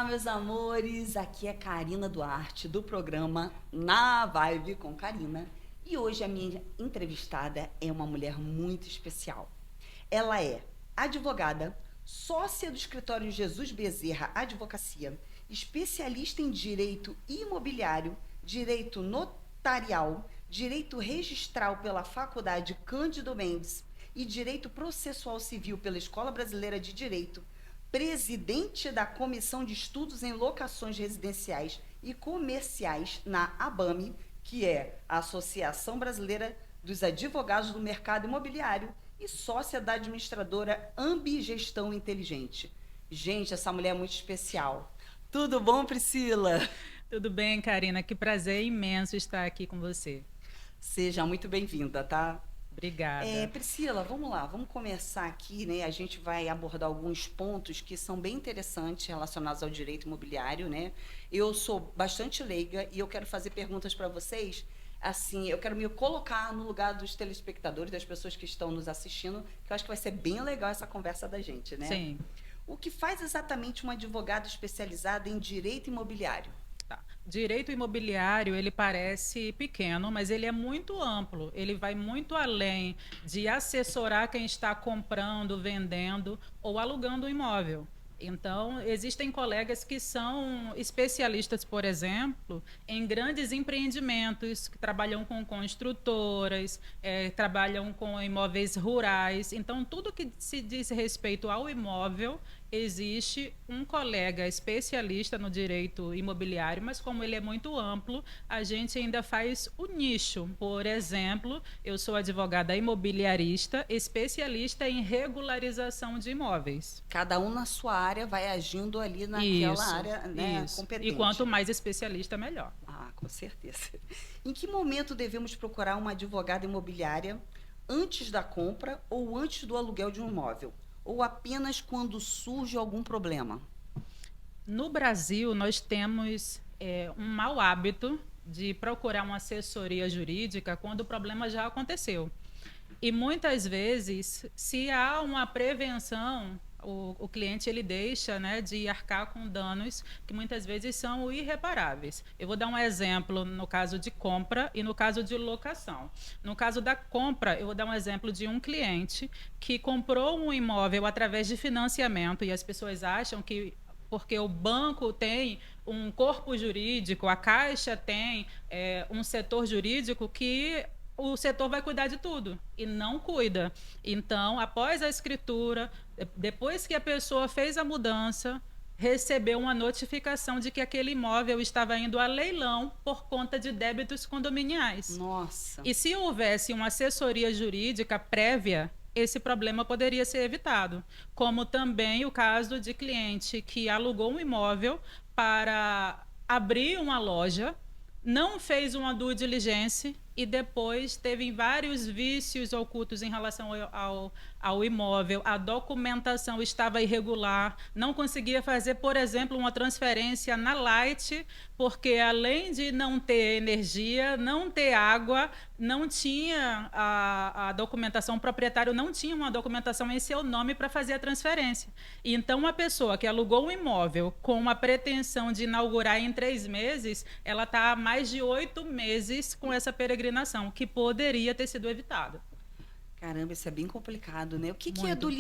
meus amores, aqui é Karina Duarte do programa Na Vibe com Karina e hoje a minha entrevistada é uma mulher muito especial. Ela é advogada, sócia do escritório Jesus Bezerra Advocacia, especialista em direito imobiliário, direito notarial, direito registral pela Faculdade Cândido Mendes e direito processual civil pela Escola Brasileira de Direito, presidente da Comissão de Estudos em Locações Residenciais e Comerciais na ABAME, que é a Associação Brasileira dos Advogados do Mercado Imobiliário, e sócia da administradora Ambigestão Inteligente. Gente, essa mulher é muito especial. Tudo bom, Priscila? Tudo bem, Karina? Que prazer imenso estar aqui com você. Seja muito bem-vinda, tá? Obrigada. Priscila, vamos lá, vamos começar aqui, né? A gente vai abordar alguns pontos que são bem interessantes relacionados ao direito imobiliário, né? Eu sou bastante leiga e eu quero fazer perguntas para vocês. Assim, eu quero me colocar no lugar dos telespectadores, das pessoas que estão nos assistindo, que eu acho que vai ser bem legal essa conversa da gente, né? Sim. O que faz exatamente uma advogada especializada em direito imobiliário? Tá. Direito imobiliário, ele parece pequeno, mas ele é muito amplo. Ele vai muito além de assessorar quem está comprando, vendendo ou alugando um imóvel. Então, existem colegas que são especialistas, por exemplo, em grandes empreendimentos, que trabalham com construtoras, trabalham com imóveis rurais. Então, tudo que se diz respeito ao imóvel, existe um colega especialista no direito imobiliário, mas como ele é muito amplo, a gente ainda faz o nicho. Por exemplo, eu sou advogada imobiliarista, especialista em regularização de imóveis. Cada um na sua área vai agindo ali naquela Isso, área, né, isso. E competente. quanto mais especialista, melhor. Ah, com certeza. Em que momento devemos procurar uma advogada imobiliária? Antes da compra ou antes do aluguel de um imóvel? Ou apenas quando surge algum problema? No Brasil, nós temos um mau hábito de procurar uma assessoria jurídica quando o problema já aconteceu. E muitas vezes, se há uma prevenção, o cliente ele deixa, né, de arcar com danos que muitas vezes são irreparáveis. Eu vou dar um exemplo no caso de compra e no caso de locação. No caso da compra, eu vou dar um exemplo de um cliente que comprou um imóvel através de financiamento e as pessoas acham que porque o banco tem um corpo jurídico, a Caixa tem um setor jurídico que o setor vai cuidar de tudo e não cuida. Então, após a escritura, depois que a pessoa fez a mudança, recebeu uma notificação de que aquele imóvel estava indo a leilão por conta de débitos condominiais. Nossa. E se houvesse uma assessoria jurídica prévia, esse problema poderia ser evitado. Como também o caso de cliente que alugou um imóvel para abrir uma loja, não fez uma due diligence e depois teve vários vícios ocultos em relação ao imóvel. A documentação estava irregular, não conseguia fazer, por exemplo, uma transferência na Light, porque além de não ter energia, não ter água, não tinha a documentação, o proprietário não tinha uma documentação em seu nome para fazer a transferência. Então, uma pessoa que alugou um imóvel com uma pretensão de inaugurar em 3 meses, ela está há mais de 8 meses com essa peregrinação, que poderia ter sido evitada. Caramba, isso é bem complicado, né? O que é Muito.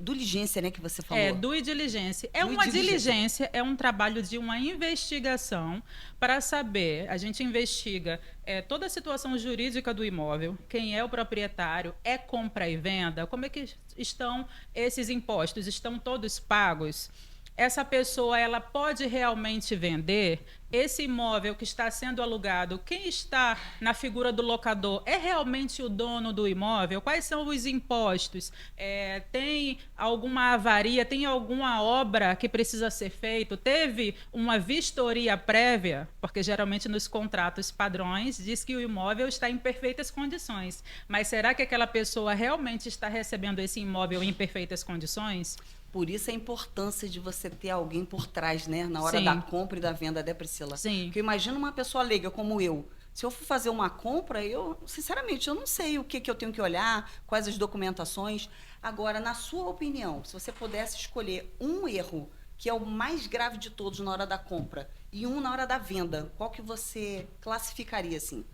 diligência, né, que você falou? Due diligência. Due Uma diligência. diligência, é um trabalho de uma investigação para saber, a gente investiga toda a situação jurídica do imóvel, quem é o proprietário, é compra e venda, como é que estão esses impostos, estão todos pagos? Essa pessoa ela pode realmente vender esse imóvel que está sendo alugado? Quem está na figura do locador é realmente o dono do imóvel? Quais são os impostos? Tem alguma avaria? Tem alguma obra que precisa ser feita? Teve uma vistoria prévia? Porque geralmente nos contratos padrões diz que o imóvel está em perfeitas condições. Mas será que aquela pessoa realmente está recebendo esse imóvel em perfeitas condições? Por isso a importância de você ter alguém por trás, né? Na hora Sim. da compra e da venda, né, Priscila? Sim. Porque imagina uma pessoa leiga como eu. Se eu for fazer uma compra, sinceramente, eu não sei o que eu tenho que olhar, quais as documentações. Agora, na sua opinião, se você pudesse escolher um erro que é o mais grave de todos na hora da compra e um na hora da venda? Qual que você classificaria assim?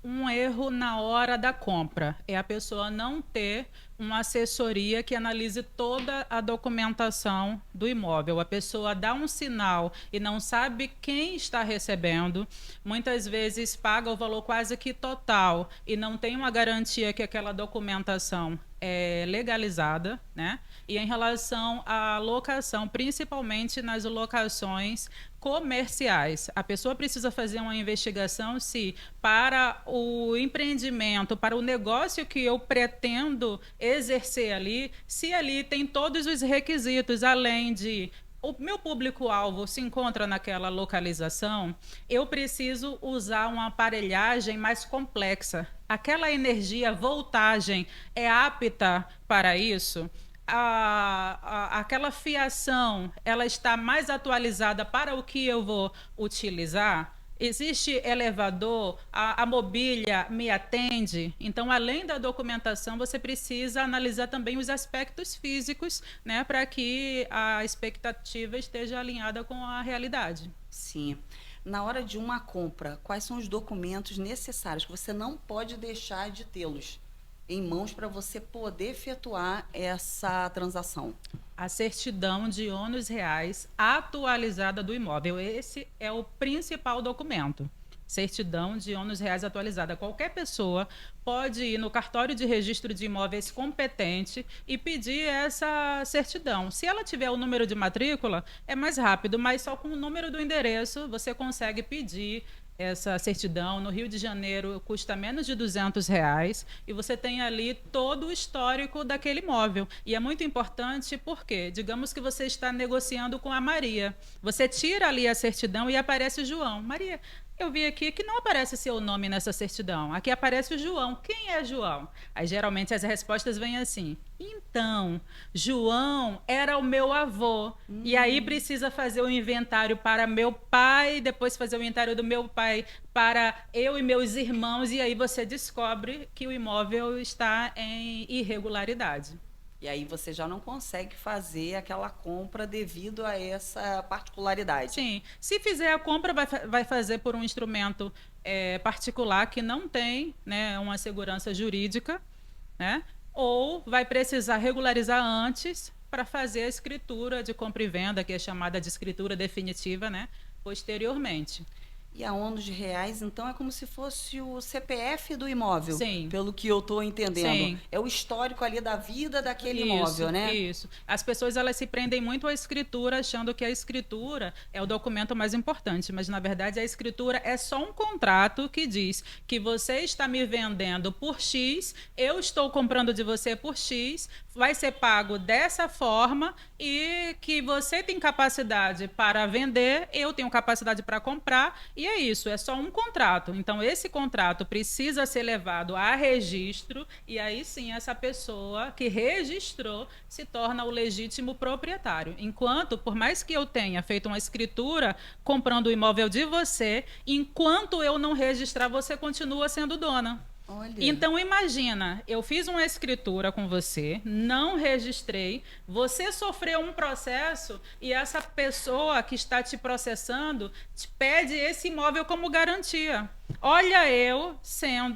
Um erro na hora da compra é a pessoa não ter uma assessoria que analise toda a documentação do imóvel. A pessoa dá um sinal e não sabe quem está recebendo, muitas vezes paga o valor quase que total e não tem uma garantia que aquela documentação é legalizada, né? E em relação à locação, principalmente nas locações comerciais, a pessoa precisa fazer uma investigação se para o empreendimento, para o negócio que eu pretendo exercer ali, se ali tem todos os requisitos, além de o meu público-alvo se encontra naquela localização, eu preciso usar uma aparelhagem mais complexa. Aquela energia, voltagem, é apta para isso? Aquela fiação, ela está mais atualizada para o que eu vou utilizar? Existe elevador, a mobília me atende? Então, além da documentação, você precisa analisar também os aspectos físicos, né, para que a expectativa esteja alinhada com a realidade. Sim. Na hora de uma compra, quais são os documentos necessários que você não pode deixar de tê-los em mãos para você poder efetuar essa transação? A certidão de ônus reais atualizada do imóvel. Esse é o principal documento. Certidão de ônus reais atualizada. Qualquer pessoa pode ir no cartório de registro de imóveis competente e pedir essa certidão. Se ela tiver o número de matrícula, é mais rápido, mas só com o número do endereço você consegue pedir essa certidão. No Rio de Janeiro custa menos de R$ 200 e você tem ali todo o histórico daquele imóvel. E é muito importante porque, digamos que você está negociando com a Maria, você tira ali a certidão e aparece o João. Maria, eu vi aqui que não aparece seu nome nessa certidão. Aqui aparece o João. Quem é João? Aí, geralmente, as respostas vêm assim. Então, João era o meu avô. E aí precisa fazer o inventário para meu pai, depois fazer o inventário do meu pai para eu e meus irmãos. E aí você descobre que o imóvel está em irregularidade. E aí você já não consegue fazer aquela compra devido a essa particularidade. Sim. Se fizer a compra, vai fazer por um instrumento particular que não tem, né, uma segurança jurídica, né? Ou vai precisar regularizar antes para fazer a escritura de compra e venda, que é chamada de escritura definitiva, né, posteriormente. E a ônus reais, então, é como se fosse o CPF do imóvel. Sim. Pelo que eu estou entendendo. Sim. É o histórico ali da vida daquele Isso, imóvel, né? Isso. As pessoas, elas se prendem muito à escritura, achando que a escritura é o documento mais importante, mas, na verdade, a escritura é só um contrato que diz que você está me vendendo por X, eu estou comprando de você por X, vai ser pago dessa forma e que você tem capacidade para vender, eu tenho capacidade para comprar. E é isso, é só um contrato. Então, esse contrato precisa ser levado a registro e aí sim essa pessoa que registrou se torna o legítimo proprietário. Enquanto, por mais que eu tenha feito uma escritura comprando o imóvel de você, enquanto eu não registrar, você continua sendo dona. Olha. Então, imagina, eu fiz uma escritura com você, não registrei, você sofreu um processo e essa pessoa que está te processando te pede esse imóvel como garantia. Olha, eu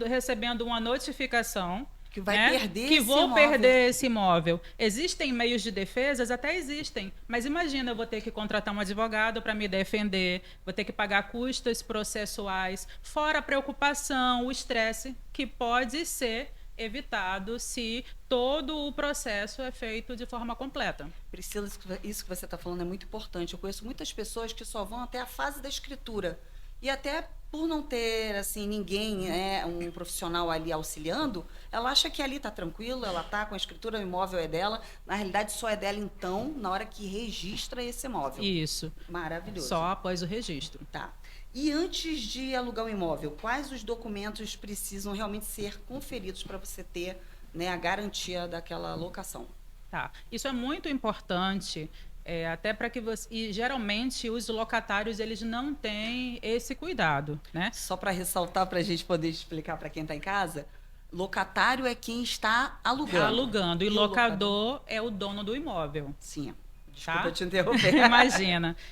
recebendo uma notificação que vai perder que esse vou imóvel. perder esse imóvel. Existem meios de defesas? Até existem. Mas imagina, eu vou ter que contratar um advogado para me defender, vou ter que pagar custos processuais, fora a preocupação, o estresse, que pode ser evitado se todo o processo é feito de forma completa. Priscila, isso que você está falando é muito importante. Eu conheço muitas pessoas que só vão até a fase da escritura. E até por não ter assim ninguém, um profissional ali auxiliando, ela acha que ali está tranquilo, ela está com a escritura, o imóvel é dela. Na realidade, só é dela, então, na hora que registra esse imóvel. Isso. Maravilhoso. Só após o registro. Tá. E antes de alugar um imóvel, quais os documentos precisam realmente ser conferidos para você ter, né, a garantia daquela locação? Tá. Isso é muito importante. Até para que você... E geralmente os locatários, eles não têm esse cuidado, né? Só para ressaltar, para a gente poder explicar para quem está em casa, locatário é quem está alugando. Alugando. E locador é o dono do imóvel. Sim. Desculpa te interromper.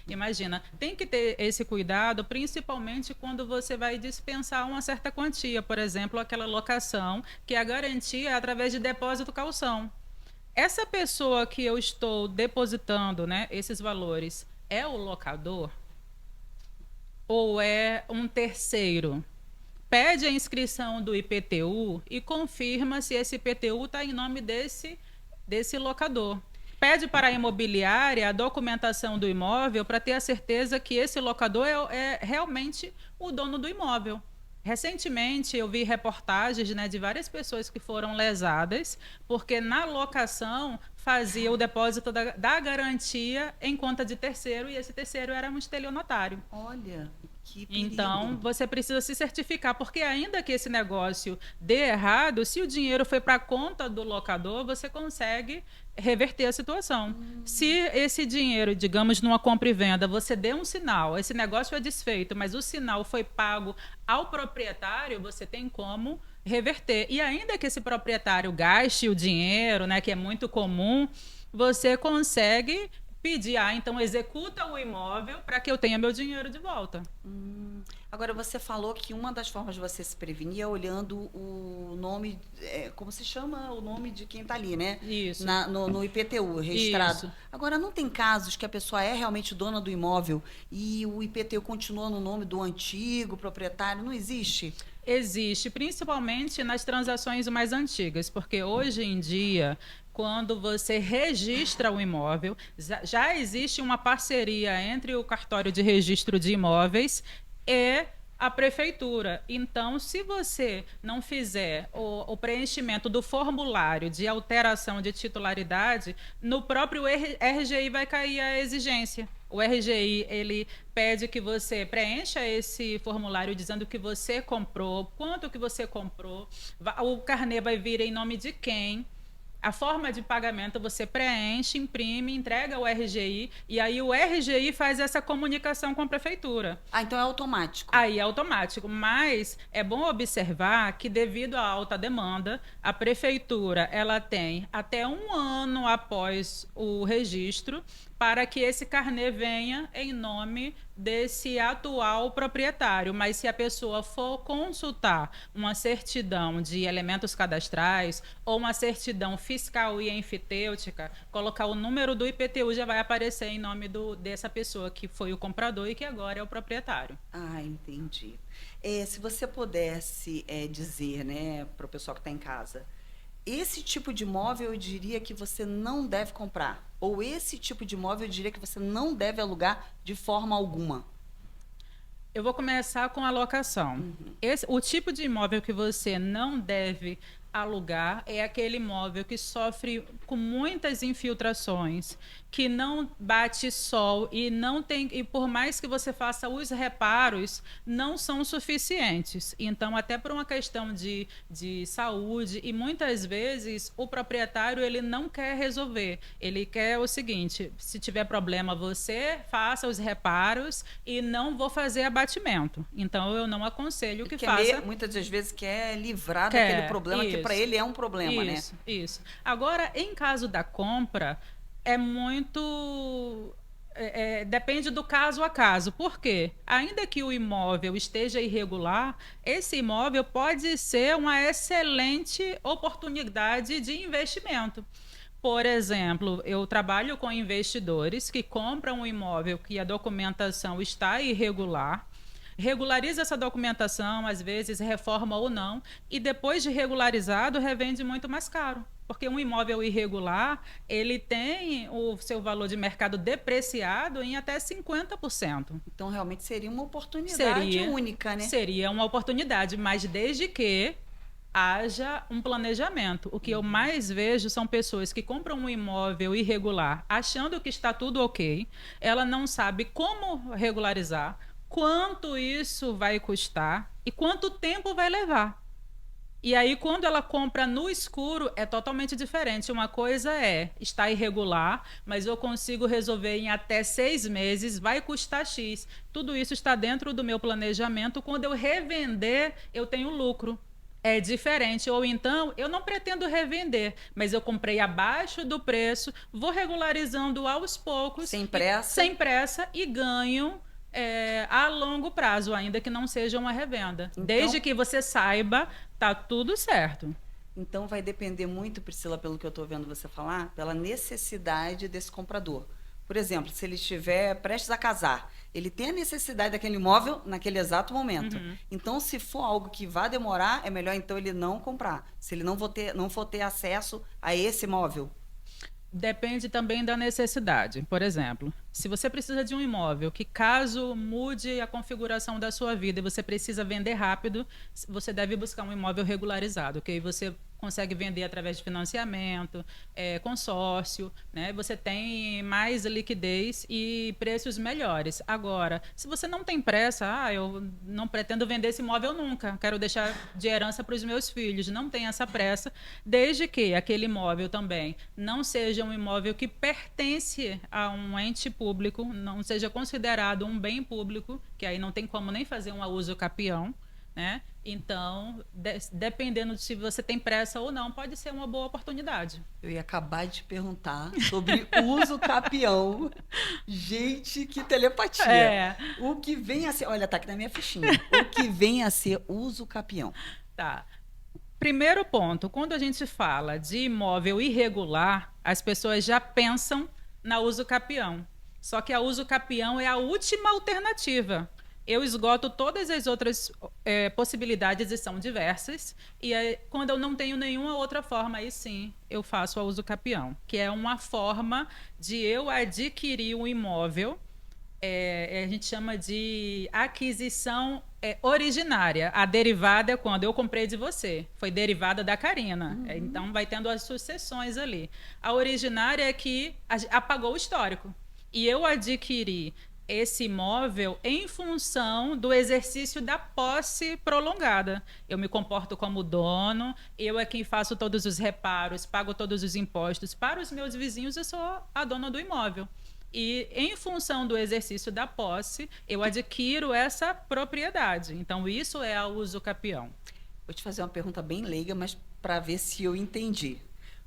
Imagina. Tem que ter esse cuidado, principalmente quando você vai dispensar uma certa quantia. Por exemplo, aquela locação, que a garantia é através de depósito calção. Essa pessoa que eu estou depositando, né, esses valores, é o locador? Ou é um terceiro? Pede a inscrição do IPTU e confirma se esse IPTU está em nome desse locador. Pede para a imobiliária a documentação do imóvel para ter a certeza que esse locador é realmente o dono do imóvel. Recentemente, eu vi reportagens, né, de várias pessoas que foram lesadas, porque na locação fazia o depósito da garantia em conta de terceiro, e esse terceiro era um estelionatário. Olha, que perigo. Então, você precisa se certificar, porque ainda que esse negócio dê errado, se o dinheiro foi para a conta do locador, você consegue reverter a situação. Se esse dinheiro, digamos, numa compra e venda, você deu um sinal, esse negócio é desfeito, mas o sinal foi pago ao proprietário, você tem como reverter. E ainda que esse proprietário gaste o dinheiro, né, que é muito comum, você consegue pedir, então executa o imóvel para que eu tenha meu dinheiro de volta. Agora, você falou que uma das formas de você se prevenir é olhando o nome, como se chama o nome de quem está ali, né? Isso. No IPTU, registrado. Isso. Agora, não tem casos que a pessoa é realmente dona do imóvel e o IPTU continua no nome do antigo proprietário? Não existe? Existe, principalmente nas transações mais antigas, porque hoje em dia, quando você registra o imóvel, já existe uma parceria entre o cartório de registro de imóveis e a prefeitura. Então, se você não fizer o preenchimento do formulário de alteração de titularidade, no próprio RGI vai cair a exigência. O RGI, ele pede que você preencha esse formulário dizendo que você comprou, quanto que você comprou, o carnê vai vir em nome de quem. A forma de pagamento você preenche, imprime, entrega ao RGI e aí o RGI faz essa comunicação com a prefeitura. Então é automático? Aí é automático, mas é bom observar que devido à alta demanda, a prefeitura ela tem até 1 ano após o registro para que esse carnê venha em nome desse atual proprietário. Mas se a pessoa for consultar uma certidão de elementos cadastrais ou uma certidão fiscal e enfitêutica, colocar o número do IPTU já vai aparecer em nome dessa pessoa que foi o comprador e que agora é o proprietário. Ah, entendi. Se você pudesse dizer, né, para o pessoal que está em casa, esse tipo de imóvel eu diria que você não deve comprar, ou esse tipo de imóvel eu diria que você não deve alugar de forma alguma. Eu vou começar com a locação. O tipo de imóvel que você não deve alugar é aquele imóvel que sofre com muitas infiltrações, que não bate sol e não tem, e por mais que você faça os reparos, não são suficientes. Então, até por uma questão de saúde, e muitas vezes o proprietário ele não quer resolver. Ele quer o seguinte: se tiver problema, você faça os reparos e não vou fazer abatimento. Então, eu não aconselho que faça. Muitas das vezes quer livrar daquele problema que para ele é um problema, né? Isso. Agora, em caso da compra, é muito... depende do caso a caso. Por quê? Ainda que o imóvel esteja irregular, esse imóvel pode ser uma excelente oportunidade de investimento. Por exemplo, eu trabalho com investidores que compram um imóvel que a documentação está irregular, regulariza essa documentação, às vezes reforma ou não, e depois de regularizado, revende muito mais caro. Porque um imóvel irregular, ele tem o seu valor de mercado depreciado em até 50%. Então, realmente seria uma oportunidade única, né? Seria uma oportunidade, mas desde que haja um planejamento. O que eu mais vejo são pessoas que compram um imóvel irregular achando que está tudo ok, ela não sabe como regularizar, quanto isso vai custar e quanto tempo vai levar. E aí, quando ela compra no escuro, é totalmente diferente. Uma coisa está irregular, mas eu consigo resolver em até 6 meses, vai custar X. Tudo isso está dentro do meu planejamento. Quando eu revender, eu tenho lucro. É diferente. Ou então, eu não pretendo revender, mas eu comprei abaixo do preço, vou regularizando aos poucos, sem pressa e ganho a longo prazo, ainda que não seja uma revenda. Então, desde que você saiba, tá tudo certo. Então vai depender muito, Priscila, pelo que eu estou vendo você falar, pela necessidade desse comprador. Por exemplo, se ele estiver prestes a casar, ele tem a necessidade daquele imóvel naquele exato momento. Uhum. Então, se for algo que vai demorar, é melhor então ele não comprar. Se ele não for ter acesso a esse imóvel. Depende também da necessidade. Por exemplo, se você precisa de um imóvel que, caso mude a configuração da sua vida e você precisa vender rápido, você deve buscar um imóvel regularizado, que aí você consegue vender através de financiamento, consórcio, né? Você tem mais liquidez e preços melhores. Agora, se você não tem pressa, eu não pretendo vender esse imóvel nunca, quero deixar de herança para os meus filhos, não tem essa pressa, desde que aquele imóvel também não seja um imóvel que pertence a um ente público, não seja considerado um bem público, que aí não tem como nem fazer um uso capião, né? Então, dependendo de se você tem pressa ou não, pode ser uma boa oportunidade. Eu ia acabar de perguntar sobre uso capião. Gente, que telepatia. O que vem a ser... Olha, tá aqui na minha fichinha. O que vem a ser uso capião? Tá. Primeiro ponto, quando a gente fala de imóvel irregular, as pessoas já pensam na uso capião. Só que a uso capião é a última alternativa. Eu esgoto todas as outras possibilidades, e são diversas, e quando eu não tenho nenhuma outra forma, aí sim eu faço a uso capião, que é uma forma de eu adquirir um imóvel, a gente chama de aquisição originária. A derivada é quando eu comprei de você, foi derivada da Karina, então vai tendo as sucessões ali. A originária é que apagou o histórico, e eu adquiri esse imóvel em função do exercício da posse prolongada. Eu me comporto como dono, eu é quem faço todos os reparos, pago todos os impostos. Para os meus vizinhos, eu sou a dona do imóvel. E, em função do exercício da posse, eu adquiro essa propriedade. Então, isso é a uso capião. Vou te fazer uma pergunta bem leiga, mas para ver se eu entendi.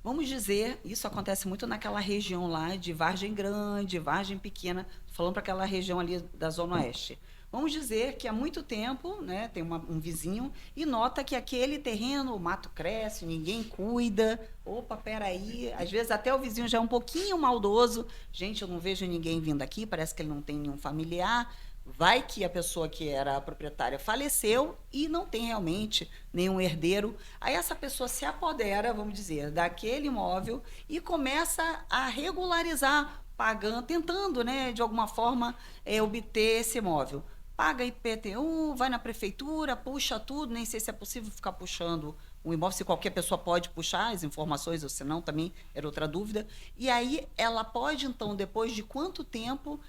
Vamos dizer, isso acontece muito naquela região lá de Vargem Grande, Vargem Pequena, falando para aquela região ali da Zona Oeste. Vamos dizer que há muito tempo, né, tem um vizinho e nota que aquele terreno, o mato cresce, ninguém cuida. Opa, peraí, às vezes até o vizinho já é um pouquinho maldoso. Gente, eu não vejo ninguém vindo aqui, parece que ele não tem nenhum familiar. Vai que a pessoa que era a proprietária faleceu e não tem realmente nenhum herdeiro. Aí essa pessoa se apodera, vamos dizer, daquele imóvel e começa a regularizar, pagando, tentando, né, de alguma forma, obter esse imóvel. Paga IPTU, vai na prefeitura, puxa tudo, nem sei se é possível ficar puxando o imóvel, se qualquer pessoa pode puxar as informações, ou se não, também era outra dúvida. E aí ela pode, então, depois de quanto tempo...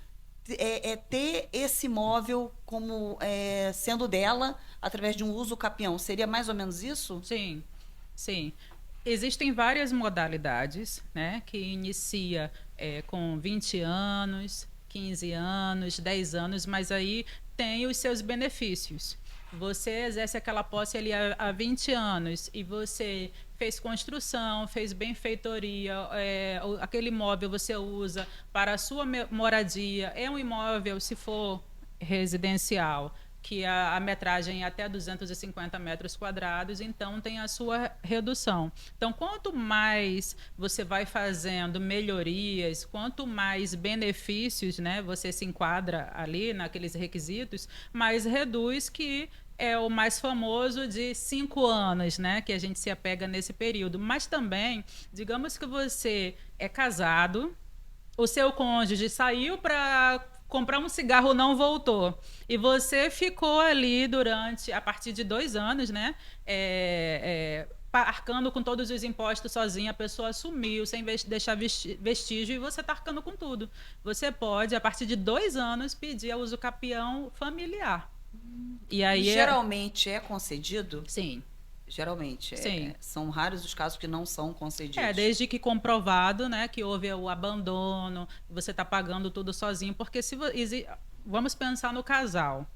ter esse imóvel como sendo dela através de um uso capião. Seria mais ou menos isso? Sim, sim. Existem várias modalidades, né, que inicia com 20 anos, 15 anos, 10 anos, mas aí tem os seus benefícios. Você exerce aquela posse ali há 20 anos e você fez construção, fez benfeitoria, aquele imóvel você usa para a sua moradia, é um imóvel, se for residencial, que a metragem é até 250 metros quadrados, então tem a sua redução. Então, quanto mais você vai fazendo melhorias, quanto mais benefícios, né, você se enquadra ali naqueles requisitos, mais reduz, que é o mais famoso de 5 anos, né, que a gente se apega nesse período. Mas também, digamos que você é casado, o seu cônjuge saiu para comprar um cigarro, não voltou, e você ficou ali a partir de 2 anos, né, arcando com todos os impostos sozinha, a pessoa sumiu sem deixar vestígio e você está arcando com tudo. Você pode, a partir de 2 anos, pedir a uso capião familiar. E aí geralmente é concedido? Sim. Geralmente. Sim. São raros os casos que não são concedidos. Desde que comprovado, né, que houve o abandono, você está pagando tudo sozinho. Porque vamos pensar no casal.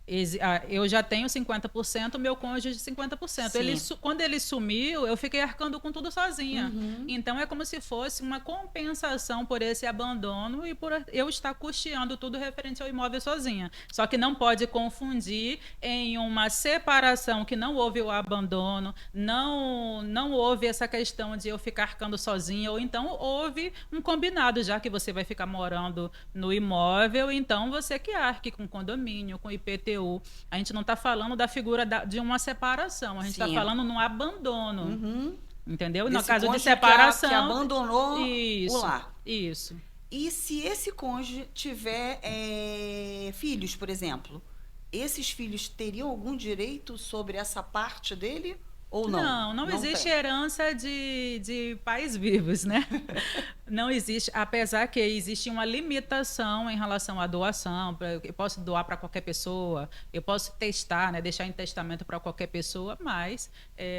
Eu já tenho 50%, meu cônjuge 50%. Quando ele sumiu, eu fiquei arcando com tudo sozinha. Então, é como se fosse uma compensação por esse abandono e por eu estar custeando tudo referente ao imóvel sozinha. Só que não pode confundir em uma separação que não houve o abandono, não houve essa questão de eu ficar arcando sozinha, ou então houve um combinado, já que você vai ficar morando no imóvel, então você que arque com condomínio, com IPTU. A gente não está falando da figura de uma separação, a gente está falando num abandono. Entendeu? No caso de separação. Que abandonou isso, o lar. Isso. E se esse cônjuge tiver filhos, por exemplo, esses filhos teriam algum direito sobre essa parte dele? Ou não? Não existe tem. Herança de pais vivos, né? Não existe, apesar que existe uma limitação em relação à doação. Eu posso doar para qualquer pessoa, eu posso testar, né, deixar em testamento para qualquer pessoa, mas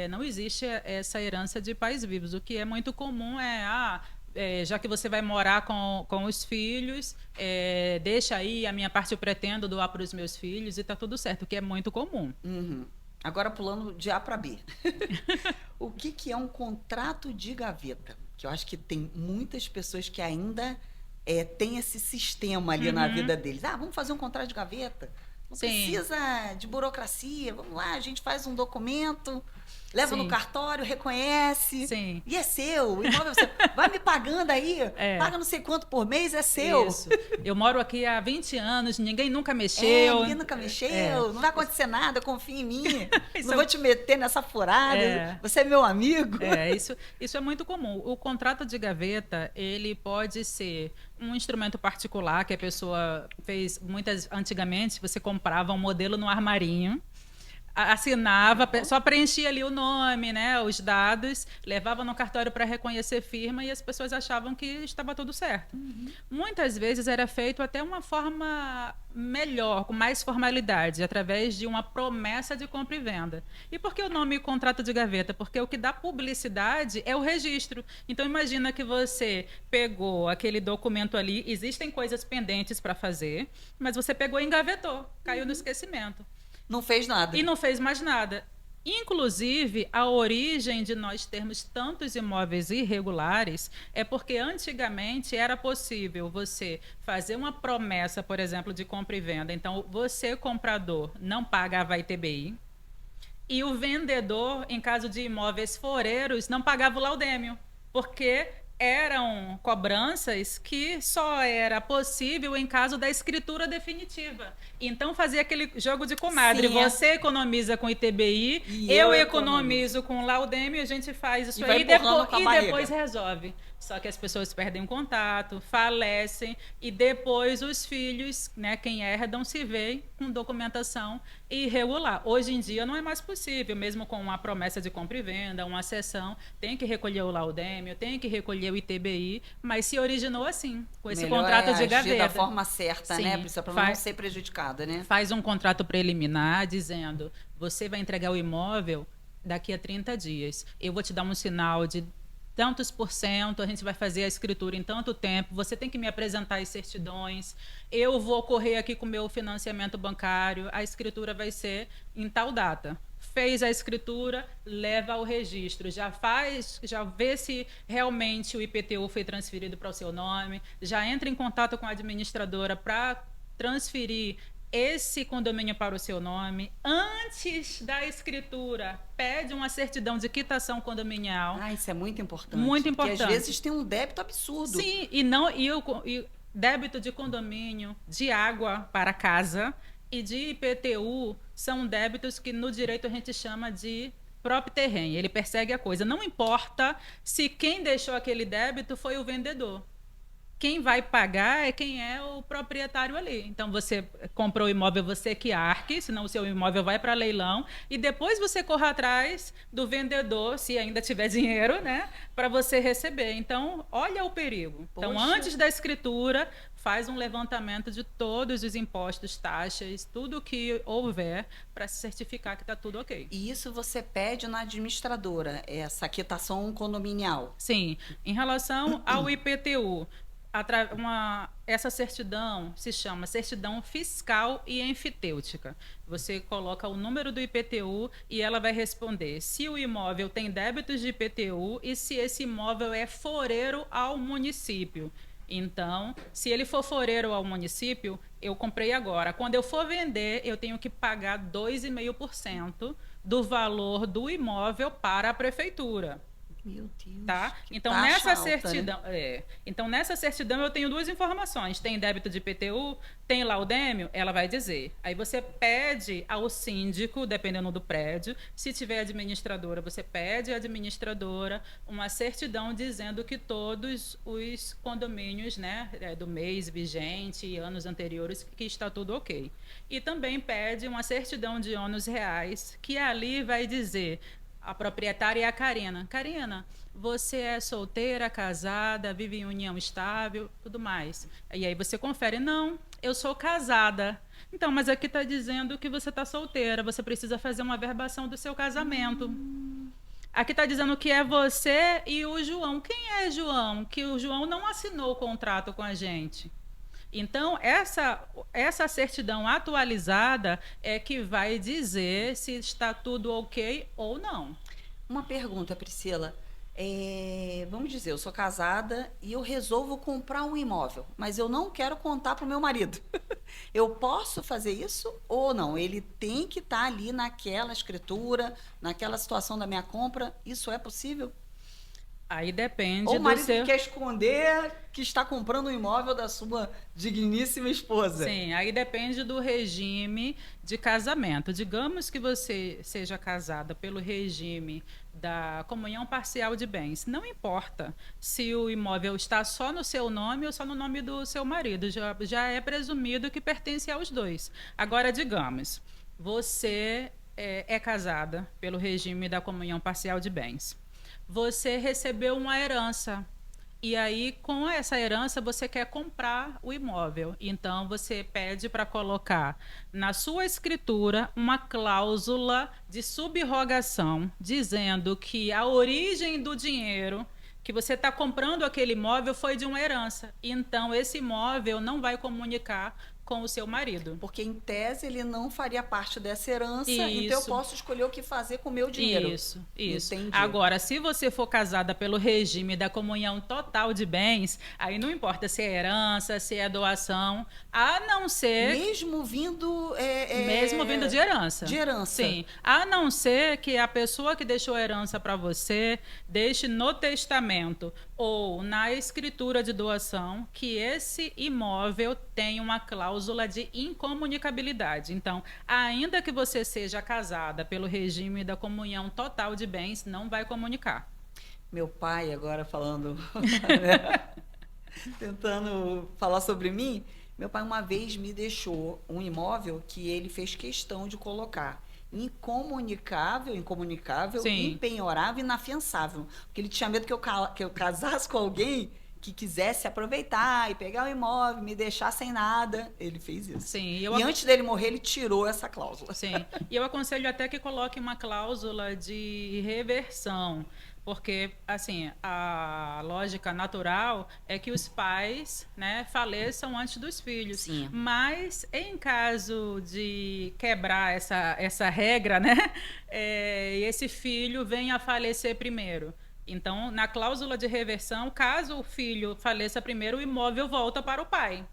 não existe essa herança de pais vivos. O que é muito comum já que você vai morar com os filhos, deixa aí, a minha parte eu pretendo doar para os meus filhos e está tudo certo, o que é muito comum. Agora, pulando de A para B. O que é um contrato de gaveta? Que eu acho que tem muitas pessoas que ainda têm esse sistema ali na vida deles. Vamos fazer um contrato de gaveta? Não precisa de burocracia. Vamos lá, a gente faz um documento, leva no cartório, reconhece. E é seu. O imóvel você vai me pagando aí, paga não sei quanto por mês, é seu. Isso. Eu moro aqui há 20 anos, ninguém nunca mexeu. Ninguém nunca mexeu, não vai acontecer nada, confia em mim. Não vou te meter nessa furada, você é meu amigo. Isso é muito comum. O contrato de gaveta, ele pode ser um instrumento particular que a pessoa fez antigamente, você comprava um modelo no armarinho, assinava, só preenchia ali o nome, né, os dados, levava no cartório para reconhecer firma e as pessoas achavam que estava tudo certo. Muitas vezes era feito até uma forma melhor, com mais formalidade, através de uma promessa de compra e venda. E por que o nome contrato de gaveta? Porque o que dá publicidade é o registro. Então, imagina que você pegou aquele documento ali, existem coisas pendentes para fazer, mas você pegou e engavetou, caiu no esquecimento. Não fez nada. E não fez mais nada. Inclusive, a origem de nós termos tantos imóveis irregulares é porque antigamente era possível você fazer uma promessa, por exemplo, de compra e venda. Então, você, comprador, não pagava ITBI e o vendedor, em caso de imóveis foreiros, não pagava o laudêmio, porque eram cobranças que só era possível em caso da escritura definitiva. Então, fazia aquele jogo de comadre. Você economiza com ITBI, eu economizo com laudêmio, a gente faz isso aí e depois resolve. Só que as pessoas perdem o contato, falecem e depois os filhos, né, quem herdam, se veem com documentação irregular. Hoje em dia não é mais possível, mesmo com uma promessa de compra e venda, uma cessão, tem que recolher o laudêmio, tem que recolher o ITBI, mas se originou assim, com esse contrato de gaveta. Da forma certa, né, para não ser prejudicada, né? Faz um contrato preliminar dizendo, você vai entregar o imóvel daqui a 30 dias. Eu vou te dar um sinal de tantos por cento, a gente vai fazer a escritura em tanto tempo, você tem que me apresentar as certidões, eu vou correr aqui com o meu financiamento bancário, a escritura vai ser em tal data. Fez a escritura, leva ao registro, já vê se realmente o IPTU foi transferido para o seu nome, já entra em contato com a administradora para transferir esse condomínio para o seu nome. Antes da escritura, pede uma certidão de quitação condominial. Isso é muito importante. Muito importante. Porque às vezes tem um débito absurdo. Sim, e débito de condomínio, de água para casa e de IPTU são débitos que no direito a gente chama de próprio terreno. Ele persegue a coisa. Não importa se quem deixou aquele débito foi o vendedor. Quem vai pagar é quem é o proprietário ali. Então, você comprou o imóvel, você que arque, senão o seu imóvel vai para leilão, e depois você corre atrás do vendedor, se ainda tiver dinheiro, né, para você receber. Então, olha o perigo. Então, antes da escritura, faz um levantamento de todos os impostos, taxas, tudo que houver, para se certificar que está tudo ok. E isso você pede na administradora, essa quitação condominial? Sim. Em relação ao IPTU, essa certidão se chama certidão fiscal e enfitêutica. Você coloca o número do IPTU e ela vai responder se o imóvel tem débitos de IPTU e se esse imóvel é foreiro ao município. Então, se ele for foreiro ao município, eu comprei agora. Quando eu for vender, eu tenho que pagar 2,5% do valor do imóvel para a prefeitura. Meu Deus, tá? que Então, taxa nessa alta, certidão, né? então, nessa certidão eu tenho duas informações. Tem débito de IPTU, tem laudêmio, ela vai dizer. Aí você pede ao síndico, dependendo do prédio, se tiver administradora, você pede à administradora uma certidão dizendo que todos os condomínios, né, do mês vigente e anos anteriores, que está tudo ok. E também pede uma certidão de ônus reais, que ali vai dizer a proprietária é a Karina. Karina, você é solteira, casada, vive em união estável, tudo mais. E aí você confere, não, eu sou casada. Então, mas aqui está dizendo que você está solteira, você precisa fazer uma averbação do seu casamento. Aqui está dizendo que é você e o João. Quem é João? Que o João não assinou o contrato com a gente. Então, essa certidão atualizada é que vai dizer se está tudo ok ou não. Uma pergunta, Priscila. Vamos dizer, eu sou casada e eu resolvo comprar um imóvel, mas eu não quero contar para o meu marido. Eu posso fazer isso ou não? Ele tem que estar ali naquela escritura, naquela situação da minha compra. Isso é possível? Aí depende Ou o marido do seu... quer esconder que está comprando um imóvel da sua digníssima esposa. Sim, aí depende do regime de casamento. Digamos que você seja casada pelo regime da comunhão parcial de bens. Não importa se o imóvel está só no seu nome ou só no nome do seu marido. Já é presumido que pertence aos dois. Agora, digamos, você é casada pelo regime da comunhão parcial de bens. Você recebeu uma herança. E aí, com essa herança, você quer comprar o imóvel. Então, você pede para colocar na sua escritura uma cláusula de subrogação, dizendo que a origem do dinheiro que você está comprando aquele imóvel foi de uma herança. Então, esse imóvel não vai comunicar com o seu marido. Porque, em tese, ele não faria parte dessa herança, Isso. então eu posso escolher o que fazer com o meu dinheiro. Isso. Entendi. Agora, se você for casada pelo regime da comunhão total de bens, aí não importa se é herança, se é doação, a não ser... Mesmo vindo... Mesmo vindo de herança. De herança. Sim. A não ser que a pessoa que deixou a herança para você deixe no testamento ou na escritura de doação que esse imóvel tem uma cláusula de incomunicabilidade. Então, ainda que você seja casada pelo regime da comunhão total de bens, não vai comunicar. Meu pai, agora falando, tentando falar sobre mim, meu pai uma vez me deixou um imóvel que ele fez questão de colocar incomunicável, Sim. impenhorável e inafiançável. Porque ele tinha medo que eu casasse com alguém que quisesse aproveitar e pegar o imóvel, me deixar sem nada. Ele fez isso. Sim, E antes dele morrer, ele tirou essa cláusula. Sim. E eu aconselho até que coloque uma cláusula de reversão, porque, assim, a lógica natural é que os pais, né, faleçam antes dos filhos. Sim. Mas, em caso de quebrar essa regra, né, esse filho venha a falecer primeiro. Então, na cláusula de reversão, caso o filho faleça primeiro, o imóvel volta para o pai.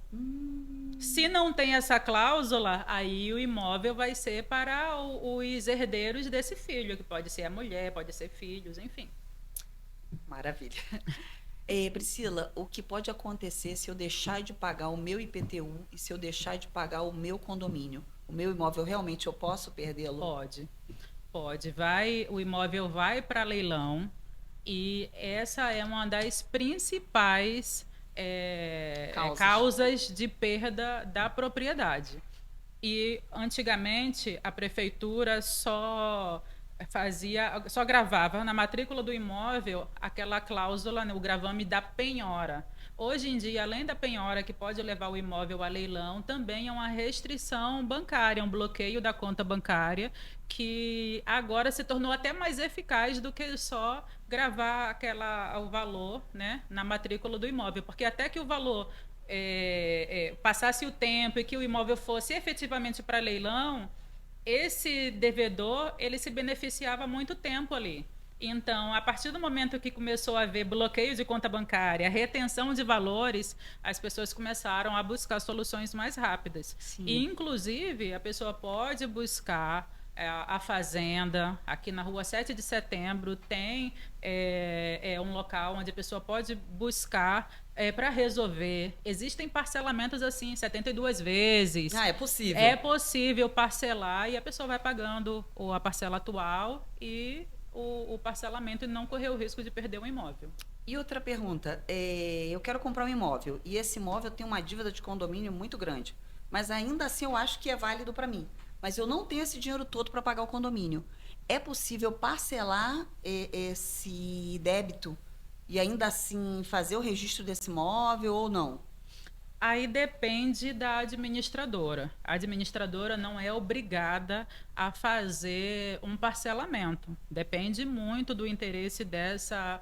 Se não tem essa cláusula, aí o imóvel vai ser para os herdeiros desse filho, que pode ser a mulher, pode ser filhos, enfim. Maravilha. Priscila, o que pode acontecer se eu deixar de pagar o meu IPTU e se eu deixar de pagar o meu condomínio? O meu imóvel, realmente eu posso perdê-lo? Pode. O imóvel vai para leilão e essa é uma das principais causas de perda da propriedade. E, antigamente, a prefeitura só só gravava na matrícula do imóvel aquela cláusula, né, o gravame da penhora. Hoje em dia, além da penhora que pode levar o imóvel a leilão, também é uma restrição bancária, um bloqueio da conta bancária, que agora se tornou até mais eficaz do que só gravar o valor, né, na matrícula do imóvel, porque até que o valor passasse o tempo e que o imóvel fosse efetivamente para leilão, esse devedor ele se beneficiava muito tempo ali. Então, a partir do momento que começou a haver bloqueio de conta bancária, retenção de valores, as pessoas começaram a buscar soluções mais rápidas. Sim. E, inclusive, a pessoa pode buscar a fazenda. Aqui na rua 7 de Setembro tem um local onde a pessoa pode buscar para resolver. Existem parcelamentos assim, 72 vezes. Ah, é possível. É possível parcelar e a pessoa vai pagando a parcela atual e o parcelamento e não correr o risco de perder o imóvel. E outra pergunta, eu quero comprar um imóvel e esse imóvel tem uma dívida de condomínio muito grande, mas ainda assim eu acho que é válido para mim. Mas eu não tenho esse dinheiro todo para pagar o condomínio. É possível parcelar esse débito e ainda assim fazer o registro desse imóvel ou não? Aí depende da administradora. A administradora não é obrigada a fazer um parcelamento. Depende muito do interesse dessa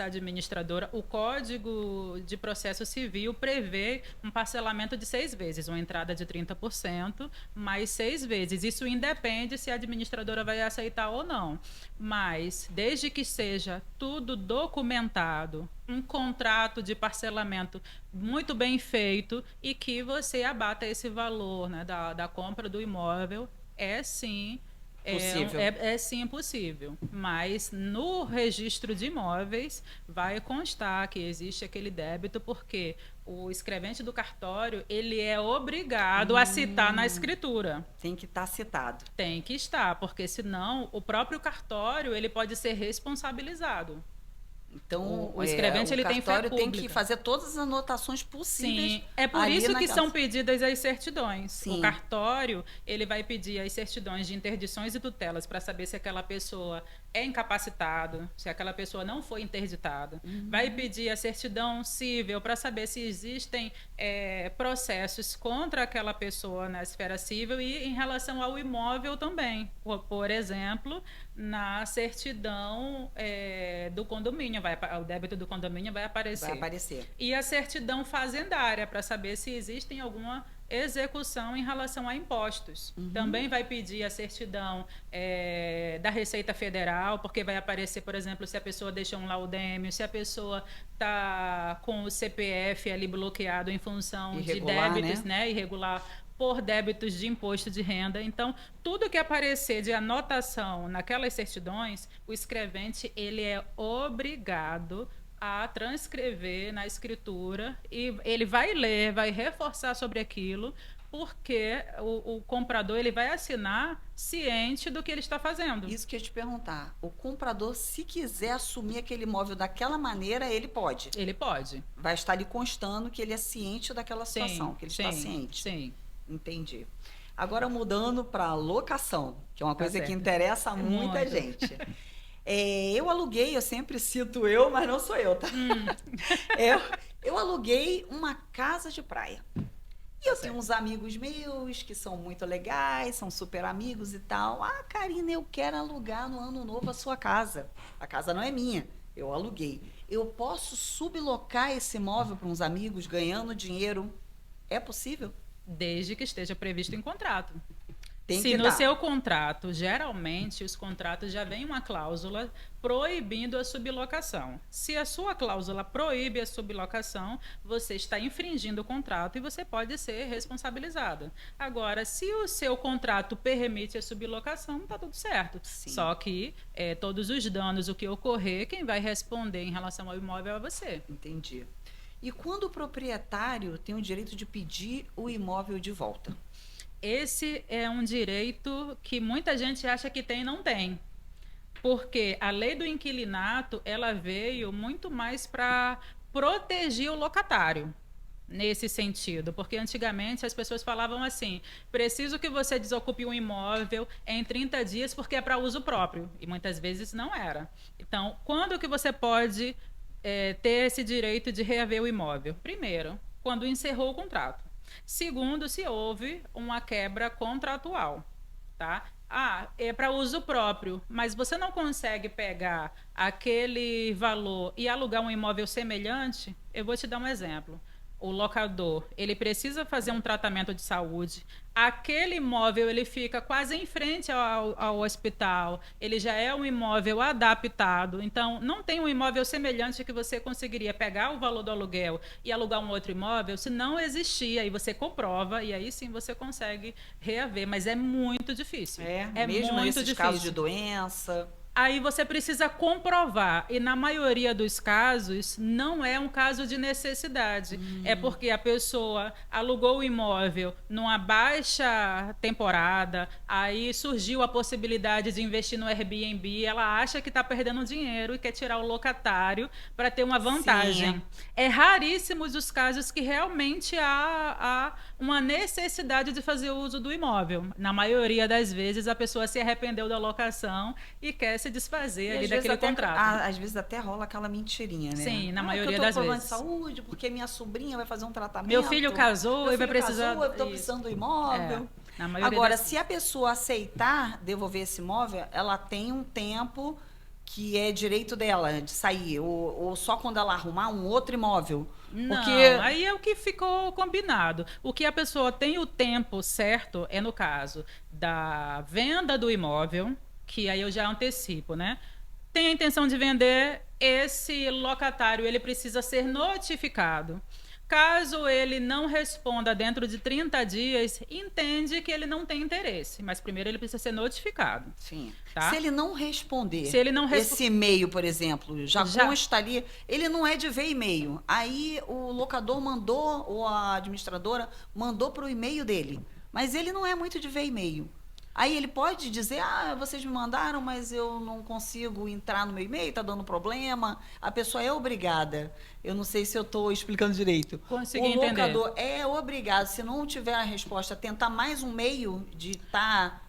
administradora. O Código de Processo Civil prevê um parcelamento de 6 vezes, uma entrada de 30%, mais 6 vezes. Isso independe se a administradora vai aceitar ou não. Mas, desde que seja tudo documentado, um contrato de parcelamento muito bem feito e que você abata esse valor, né, da compra do imóvel, é sim Possível. é sim possível. Mas no registro de imóveis vai constar que existe aquele débito, porque o escrevente do cartório ele é obrigado a citar na escritura. Tem que estar citado. Tem que estar, porque senão o próprio cartório ele pode ser responsabilizado. Então, O escrevente ele tem fé cartório tem pública. que fazer todas as anotações possíveis. Sim, é por ali isso que naquela- são pedidas as certidões. Sim. O cartório, ele vai pedir as certidões de interdições e tutelas para saber se aquela pessoa é incapacitado, se aquela pessoa não foi interditada. Vai pedir a certidão civil para saber se existem processos contra aquela pessoa na esfera civil e em relação ao imóvel também. Por exemplo, na certidão do condomínio, o débito do condomínio vai aparecer. Vai aparecer. E a certidão fazendária, para saber se existem alguma execução em relação a impostos. Também vai pedir a certidão da Receita Federal, porque vai aparecer, por exemplo, se a pessoa deixou um laudêmio, se a pessoa está com o CPF ali bloqueado em função Irregular, de débitos, né, irregular, por débitos de imposto de renda. Então, tudo que aparecer de anotação naquelas certidões, o escrevente ele é obrigado a transcrever na escritura e ele vai ler, vai reforçar sobre aquilo, porque o comprador ele vai assinar ciente do que ele está fazendo. Isso que eu ia te perguntar. O comprador, se quiser assumir aquele imóvel daquela maneira, ele pode. Ele pode. Vai estar ali constando que ele é ciente daquela situação, que ele está ciente. Sim. Entendi. Agora mudando para locação, que é uma coisa que certo. interessa a muita Muito. gente. Eu aluguei, eu sempre cito eu, mas não sou eu, tá? Eu aluguei uma casa de praia. E eu tenho uns amigos meus que são muito legais, são super amigos e tal. Ah, Karina, eu quero alugar no ano novo a sua casa. A casa não é minha, eu aluguei. Eu posso sublocar esse imóvel para uns amigos ganhando dinheiro? É possível? Desde que esteja previsto em contrato. Tem Se que no dar. seu contrato, geralmente os contratos já vem uma cláusula proibindo a sublocação. Se a sua cláusula proíbe a sublocação, você está infringindo o contrato e você pode ser responsabilizado. Agora, se o seu contrato permite a sublocação, está tudo certo. Sim. Só que todos os danos, o que ocorrer, quem vai responder em relação ao imóvel é você. Entendi. E quando o proprietário tem o direito de pedir o imóvel de volta? Esse é um direito que muita gente acha que tem e não tem. Porque a lei do inquilinato, ela veio muito mais para proteger o locatário. nesse sentido, porque antigamente as pessoas falavam assim: preciso que você desocupe um imóvel em 30 dias porque é para uso próprio, e muitas vezes não era. Então, quando que você pode ter esse direito de reaver o imóvel? Primeiro, quando encerrou o contrato. Segundo, se houve uma quebra contratual, tá? É para uso próprio, mas você não consegue pegar aquele valor e alugar um imóvel semelhante? Eu vou te dar um exemplo. O locador, ele precisa fazer um tratamento de saúde. Aquele imóvel, ele fica quase em frente ao hospital. Ele já é um imóvel adaptado. Então, não tem um imóvel semelhante que você conseguiria pegar o valor do aluguel e alugar um outro imóvel, se não existia. E você comprova, e aí sim você consegue reaver. Mas é muito difícil. É mesmo muito nesses difícil. casos de doença. Aí você precisa comprovar, e na maioria dos casos não é um caso de necessidade, é porque a pessoa alugou o imóvel numa baixa temporada, aí surgiu a possibilidade de investir no Airbnb, ela acha que está perdendo dinheiro e quer tirar o locatário para ter uma vantagem. Sim. É raríssimos os casos que realmente há uma necessidade de fazer uso do imóvel. Na maioria das vezes a pessoa se arrependeu da locação e quer se desfazer ali daquele contrato. Às vezes até rola aquela mentirinha, né? Sim, na maioria eu tô das com problema vezes. de saúde, porque minha sobrinha vai fazer um tratamento. Meu filho casou meu e vai filho precisar. casou, eu tô precisando do imóvel. Na maioria Agora, das... se a pessoa aceitar devolver esse imóvel, ela tem um tempo que é direito dela de sair, ou só quando ela arrumar um outro imóvel. Não, porque... aí é o que ficou combinado. O que a pessoa tem o tempo certo é no caso da venda do imóvel, que aí eu já antecipo, né? Tem a intenção de vender, esse locatário ele precisa ser notificado. Caso ele não responda dentro de 30 dias, entende que ele não tem interesse, mas primeiro ele precisa ser notificado. Sim. Tá? Se ele não responder, Se ele não esse e-mail, por exemplo, já consta ali, ele não é de ver e-mail. Aí o locador mandou, ou a administradora mandou para o e-mail dele, mas ele não é muito de ver e-mail. Aí ele pode dizer, vocês me mandaram, mas eu não consigo entrar no meu e-mail, está dando problema. A pessoa é obrigada. Eu não sei se eu estou explicando direito. Consegui entender. O locador entender. é obrigado, se não tiver a resposta, tentar mais um meio de estar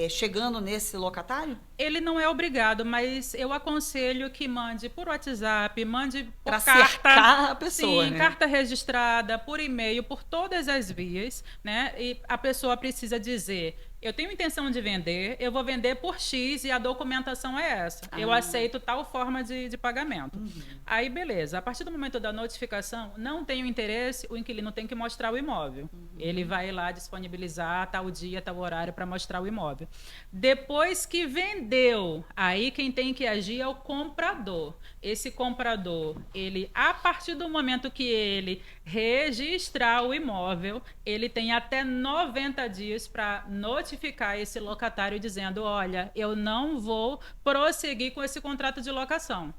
chegando nesse locatário? Ele não é obrigado, mas eu aconselho que mande por WhatsApp, mande por pra carta. Cercar a pessoa, sim, né? carta registrada, por e-mail, por todas as vias, né? E a pessoa precisa dizer: eu tenho intenção de vender, eu vou vender por X e a documentação é essa. Eu aceito tal forma de pagamento. Aí, beleza. A partir do momento da notificação, não tenho interesse, o inquilino tem que mostrar o imóvel. Ele vai lá disponibilizar tal dia, tal horário para mostrar o imóvel. Depois que vendeu, aí quem tem que agir é o comprador. Esse comprador, ele, a partir do momento que ele registrar o imóvel, ele tem até 90 dias para notificar esse locatário dizendo: olha, eu não vou prosseguir com esse contrato de locação.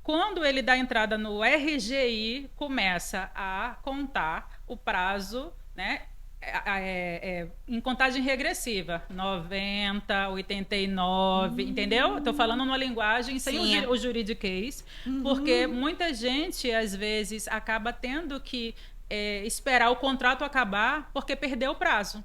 Quando ele dá entrada no RGI, começa a contar o prazo, né? Em contagem regressiva, 90, 89, entendeu? Estou falando numa linguagem sem o juridiquês, porque muita gente, às vezes, acaba tendo que esperar o contrato acabar porque perdeu o prazo.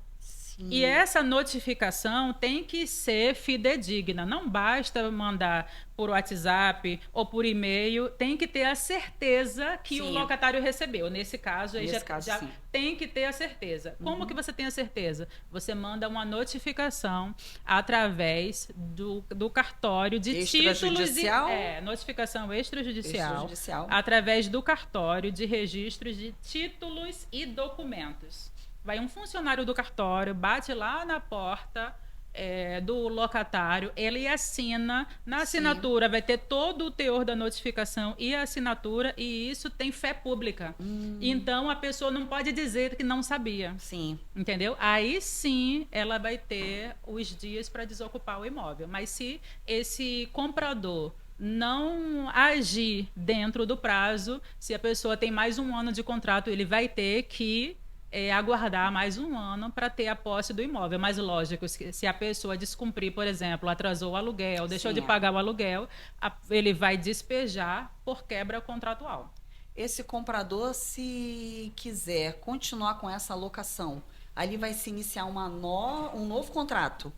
E essa notificação tem que ser fidedigna. Não basta mandar por WhatsApp ou por e-mail. Tem que ter a certeza que o locatário recebeu. Nesse caso, aí já tem que ter a certeza. Como que você tem a certeza? Você manda uma notificação através do cartório de títulos... notificação extrajudicial. Através do cartório de registros de títulos e documentos. Vai um funcionário do cartório, bate lá na porta do locatário, ele assina. Na assinatura vai ter todo o teor da notificação e a assinatura, e isso tem fé pública. Então, a pessoa não pode dizer que não sabia. Entendeu? Aí sim ela vai ter os dias para desocupar o imóvel. Mas se esse comprador não agir dentro do prazo, se a pessoa tem mais um ano de contrato, ele vai ter que aguardar mais um ano para ter a posse do imóvel. Mas, lógico, se a pessoa descumprir, por exemplo, atrasou o aluguel, deixou de pagar o aluguel, ele vai despejar por quebra contratual. esse comprador, se quiser continuar com essa alocação, ali vai se iniciar um novo contrato?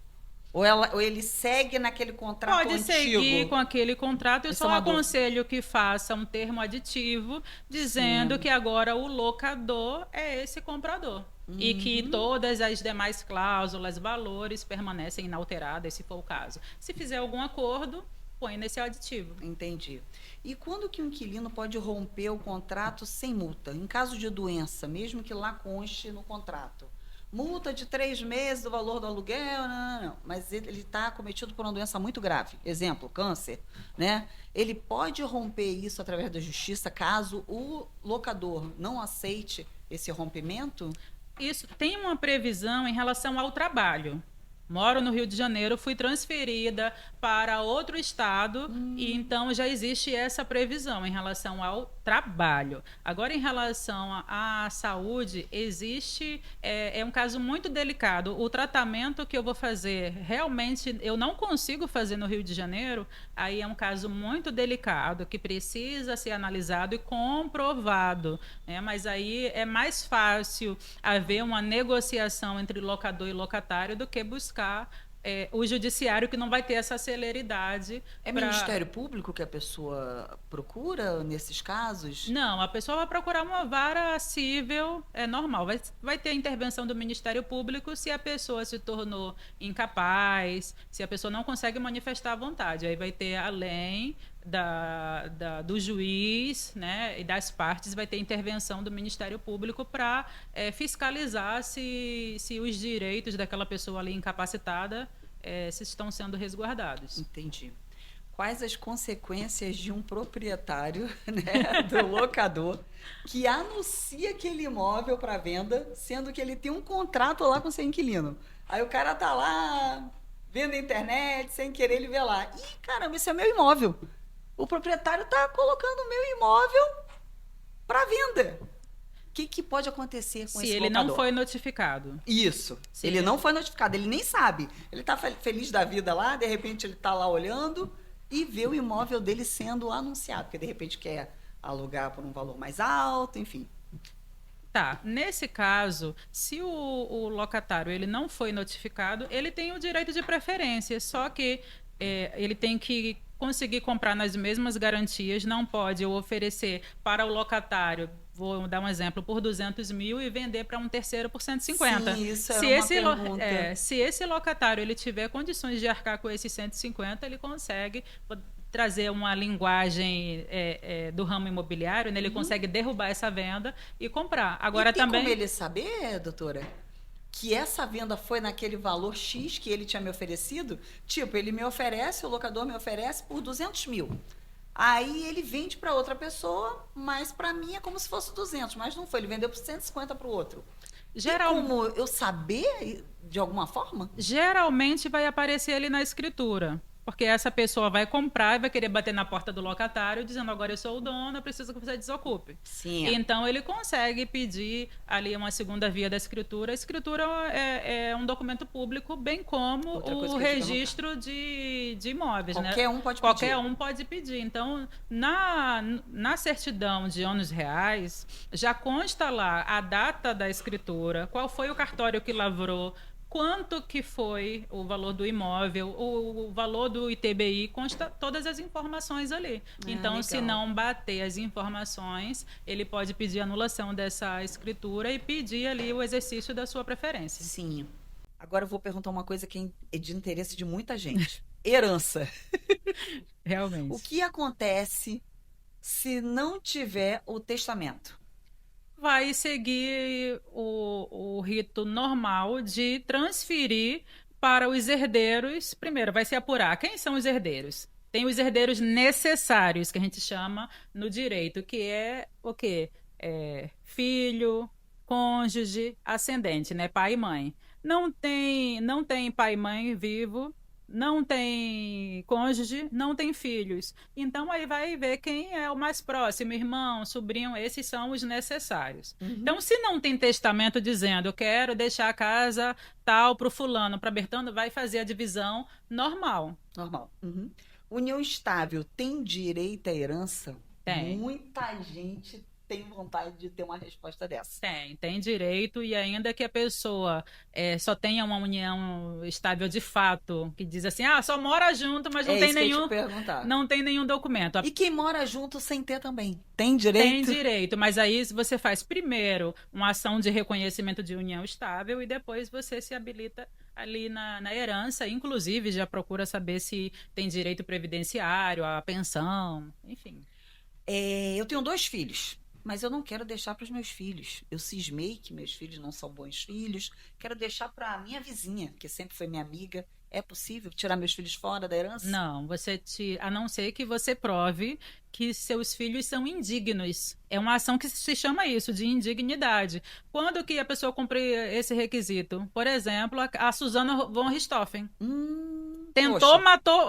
Ou ele segue naquele contrato Pode antigo? seguir com aquele contrato. Eu Essa é só uma dúvida. aconselho que faça um termo aditivo dizendo Sim. que agora o locador é esse comprador. E que todas as demais cláusulas, valores permanecem inalteradas, se for o caso. Se fizer algum acordo, põe nesse aditivo. Entendi. E quando que um inquilino pode romper o contrato sem multa? Em caso de doença, mesmo que lá conste no contrato. Multa de 3 meses do valor do aluguel, não. Mas ele está acometido por uma doença muito grave. Exemplo, câncer, né? Ele pode romper isso através da justiça caso o locador não aceite esse rompimento? Isso tem uma previsão em relação ao trabalho. Moro no Rio de Janeiro, fui transferida para outro estado e então já existe essa previsão em relação ao trabalho. Agora, em relação à saúde, existe é um caso muito delicado. O tratamento que eu vou fazer, realmente, eu não consigo fazer no Rio de Janeiro, aí é um caso muito delicado que precisa ser analisado e comprovado, né? Mas aí é mais fácil haver uma negociação entre locador e locatário do que buscar o judiciário, que não vai ter essa celeridade. É Ministério Público que a pessoa procura nesses casos? Não, a pessoa vai procurar uma vara civil, é normal. Vai ter a intervenção do Ministério Público se a pessoa se tornou incapaz, se a pessoa não consegue manifestar a vontade. Aí vai ter, além do juiz, né, e das partes, vai ter intervenção do Ministério Público para fiscalizar se os direitos daquela pessoa ali incapacitada se estão sendo resguardados. Entendi. Quais as consequências de um proprietário, né, do locador, que anuncia aquele imóvel para venda, sendo que ele tem um contrato lá com seu inquilino? Aí o cara tá lá vendo a internet, sem querer ele vê lá. Ih, caramba, esse é meu imóvel. O proprietário tá colocando o meu imóvel para venda. O que pode acontecer com Se esse ele locador? não foi notificado. Isso. Se Ele ele- não foi notificado, ele nem sabe. Ele tá feliz da vida lá, de repente ele tá lá olhando e vê o imóvel dele sendo anunciado, porque de repente quer alugar por um valor mais alto, enfim. Tá, nesse caso, se o locatário ele não foi notificado, ele tem o direito de preferência, só que ele tem que conseguir comprar nas mesmas garantias, não pode oferecer para o locatário, vou dar um exemplo, por 200 mil e vender para um terceiro por 150. Sim, isso Se era uma esse, pergunta. se esse locatário ele tiver condições de arcar com esses 150, ele consegue trazer uma linguagem do ramo imobiliário, né? Ele consegue derrubar essa venda e comprar. Agora E tem também como ele saber, doutora, que essa venda foi naquele valor X que ele tinha me oferecido? Tipo, ele me oferece, o locador me oferece por 200 mil. Aí ele vende para outra pessoa, mas para mim é como se fosse 200, mas não foi. Ele vendeu por 150 para o outro. Tem como eu saber de alguma forma? geralmente vai aparecer ali na escritura. Porque essa pessoa vai comprar e vai querer bater na porta do locatário dizendo: agora eu sou o dono, eu preciso que você desocupe. Sim. Então ele consegue pedir ali uma segunda via da escritura. A escritura é um documento público, bem como Outra coisa o que eu ia te registro de imóveis, né? Qualquer um pode Qualquer pedir. um pode pedir. Então, na certidão de ônus reais, já consta lá a data da escritura, qual foi o cartório que lavrou, quanto que foi o valor do imóvel, o valor do ITBI, consta todas as informações ali. Então, legal. se não bater as informações, ele pode pedir anulação dessa escritura e pedir ali o exercício da sua preferência. Sim. Agora eu vou perguntar uma coisa que é de interesse de muita gente. Herança. Realmente. O que acontece se não tiver o testamento? Vai seguir o rito normal de transferir para os herdeiros. Primeiro, vai se apurar quem são os herdeiros. Tem os herdeiros necessários, que a gente chama no direito, que é o quê? Filho, cônjuge, ascendente, né? Pai e mãe. Não tem pai e mãe vivo, não tem cônjuge, não tem filhos. Então aí vai ver quem é o mais próximo, irmão, sobrinho, esses são os necessários. Então, se não tem testamento dizendo eu quero deixar a casa tal para o fulano, para Bertano, vai fazer a divisão normal. Normal. União estável tem direito à herança? Tem. Muita gente tem vontade de ter uma resposta dessa. Tem direito, e ainda que a pessoa só tenha uma união estável de fato, que diz assim, só mora junto, mas não tem isso que eu ia nenhum, te perguntar. não tem nenhum documento. E quem mora junto sem ter também, tem direito? Tem direito, mas aí você faz primeiro uma ação de reconhecimento de união estável e depois você se habilita ali na herança, inclusive já procura saber se tem direito previdenciário, a pensão, enfim. Eu tenho 2 filhos, mas eu não quero deixar para os meus filhos. Eu cismei que meus filhos não são bons filhos. Quero deixar para a minha vizinha, que sempre foi minha amiga. É possível tirar meus filhos fora da herança? Não, a não ser que você prove que seus filhos são indignos. É uma ação que se chama isso, de indignidade. Quando que a pessoa cumpre esse requisito? Por exemplo, a Susana von Richthofen. Tentou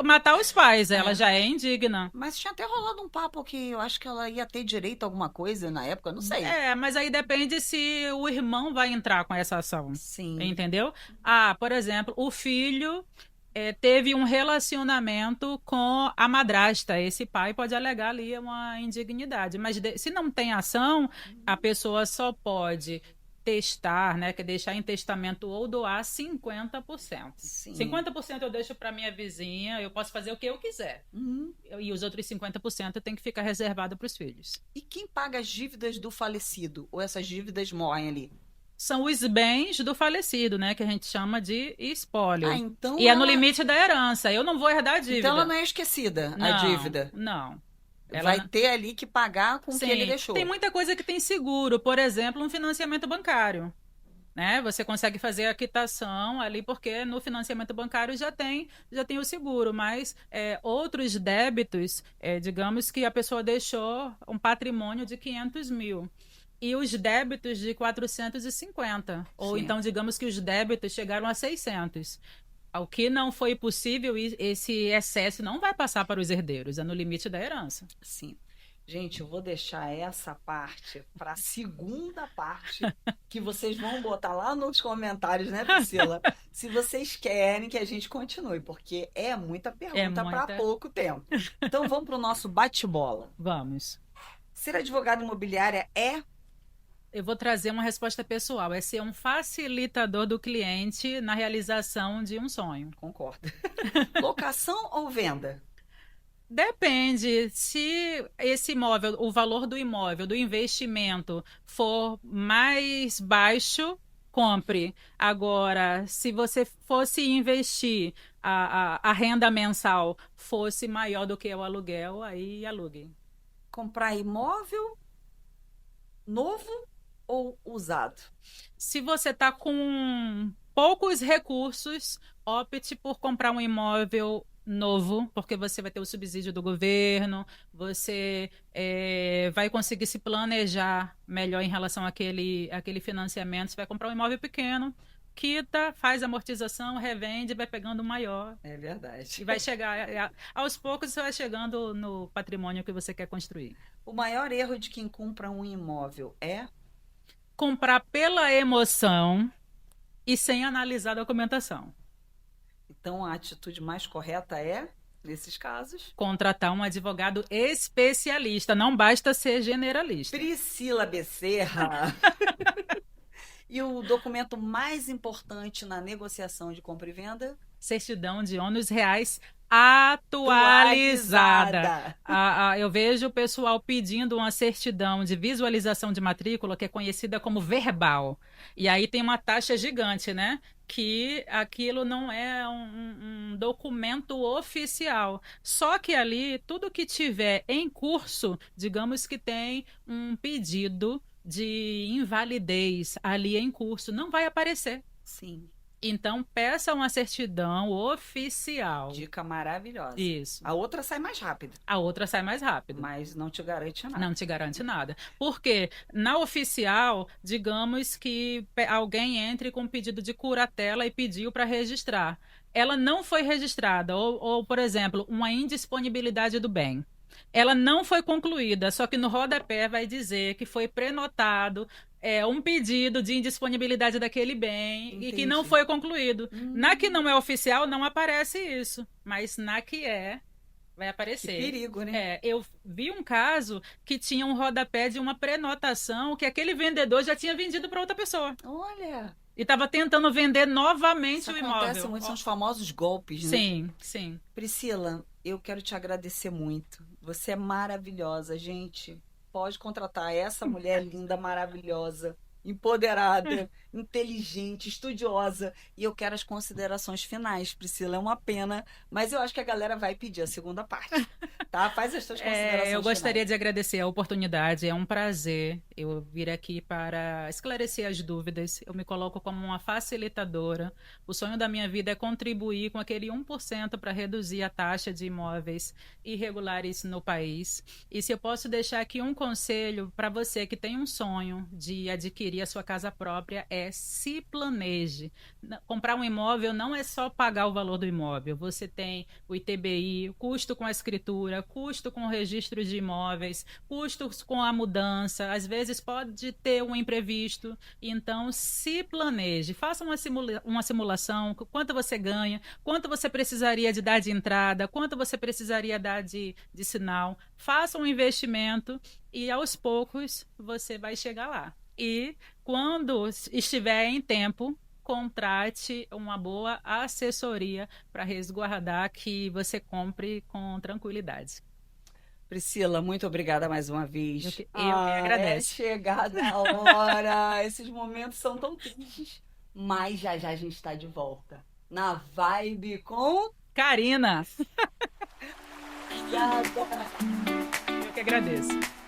matar os pais, ela já é indigna. Mas tinha até rolado um papo que eu acho que ela ia ter direito a alguma coisa na época, não sei. Mas aí depende se o irmão vai entrar com essa ação. Sim. Entendeu? Por exemplo, o filho teve um relacionamento com a madrasta. Esse pai pode alegar ali uma indignidade. Mas se não tem ação, a pessoa só pode testar, né, que é deixar em testamento ou doar 50%. Sim. 50% eu deixo para minha vizinha, eu posso fazer o que eu quiser. E os outros 50% tem que ficar reservado para os filhos. E quem paga as dívidas do falecido? Ou essas dívidas morrem ali? São os bens do falecido, né, que a gente chama de espólio. Então e é no limite da herança. Eu não vou herdar a dívida. Então ela não é esquecida, a dívida? Não. Vai ter ali que pagar com o que ele deixou. Tem muita coisa que tem seguro, por exemplo, um financiamento bancário. Né? Você consegue fazer a quitação ali, porque no financiamento bancário já tem o seguro, mas outros débitos, digamos que a pessoa deixou um patrimônio de 500 mil. E os débitos de 450. Ou então, digamos que os débitos chegaram a 600. O que não foi possível, esse excesso não vai passar para os herdeiros, é no limite da herança. Sim. Gente, eu vou deixar essa parte para a segunda parte, que vocês vão botar lá nos comentários, né, Priscila? Se vocês querem que a gente continue, porque é muita pergunta para pouco tempo. Então vamos para o nosso bate-bola. Vamos. Ser advogado imobiliária Eu vou trazer uma resposta pessoal. É ser um facilitador do cliente na realização de um sonho. Concordo. Locação ou venda? Depende. Se esse imóvel, o valor do imóvel, do investimento, for mais baixo, compre. Agora, se você fosse investir, a renda mensal fosse maior do que o aluguel, aí alugue. Comprar imóvel novo ou usado? Se você está com poucos recursos, opte por comprar um imóvel novo, porque você vai ter o subsídio do governo, você vai conseguir se planejar melhor em relação àquele financiamento. Você vai comprar um imóvel pequeno, quita, faz amortização, revende, vai pegando um maior. É verdade. E vai chegar, aos poucos você vai chegando no patrimônio que você quer construir. O maior erro de quem compra um imóvel é comprar pela emoção e sem analisar a documentação. Então, a atitude mais correta nesses casos, contratar um advogado especialista. Não basta ser generalista. Priscila Becerra. E o documento mais importante na negociação de compra e venda? Certidão de ônus reais atualizada. Eu vejo o pessoal pedindo uma certidão de visualização de matrícula, que é conhecida como verbal. E aí tem uma taxa gigante, né? Que aquilo não é um documento oficial. Só que ali, tudo que tiver em curso, digamos que tem um pedido de invalidez ali em curso, não vai aparecer. Sim. Então, peça uma certidão oficial. Dica maravilhosa. Isso. A outra sai mais rápido. A outra sai mais rápido. Mas não te garante nada. Não te garante nada. Porque na oficial, digamos que alguém entre com um pedido de curatela e pediu para registrar. Ela não foi registrada. Ou, por exemplo, uma indisponibilidade do bem. Ela não foi concluída, só que no rodapé vai dizer que foi prenotado um pedido de indisponibilidade daquele bem. Entendi. E que não foi concluído. Na que não é oficial, não aparece isso. Mas na que Vai aparecer. Que perigo, né? Eu vi um caso que tinha um rodapé de uma prenotação que aquele vendedor já tinha vendido para outra pessoa. Olha, E estava tentando vender novamente isso o acontece imóvel. muito, são os famosos golpes, né? Sim, sim. Priscila, eu quero te agradecer muito. Você é maravilhosa, gente. Pode contratar essa mulher linda, maravilhosa, empoderada, inteligente, estudiosa. E eu quero as considerações finais, Priscila. É uma pena, mas eu acho que a galera vai pedir a segunda parte, tá? Faz as suas considerações Eu gostaria finais. de agradecer a oportunidade. É um prazer eu vir aqui para esclarecer as dúvidas. Eu me coloco como uma facilitadora. O sonho da minha vida é contribuir com aquele 1% para reduzir a taxa de imóveis irregulares no país. E se eu posso deixar aqui um conselho para você que tem um sonho de adquirir a sua casa própria, se planeje. Comprar um imóvel não é só pagar o valor do imóvel. Você tem o ITBI, custo com a escritura, custo com o registro de imóveis, custos com a mudança. Às vezes pode ter um imprevisto. Então, se planeje. Faça uma simulação. Quanto você ganha, quanto você precisaria de dar de entrada, quanto você precisaria dar de sinal. Faça um investimento e, aos poucos, você vai chegar lá. E, quando estiver em tempo, contrate uma boa assessoria para resguardar que você compre com tranquilidade. Priscila, muito obrigada mais uma vez. Eu que agradeço. É chegada a hora. Esses momentos são tão tristes. Mas já já a gente está de volta. Na vibe com Karina, Obrigada. eu que agradeço.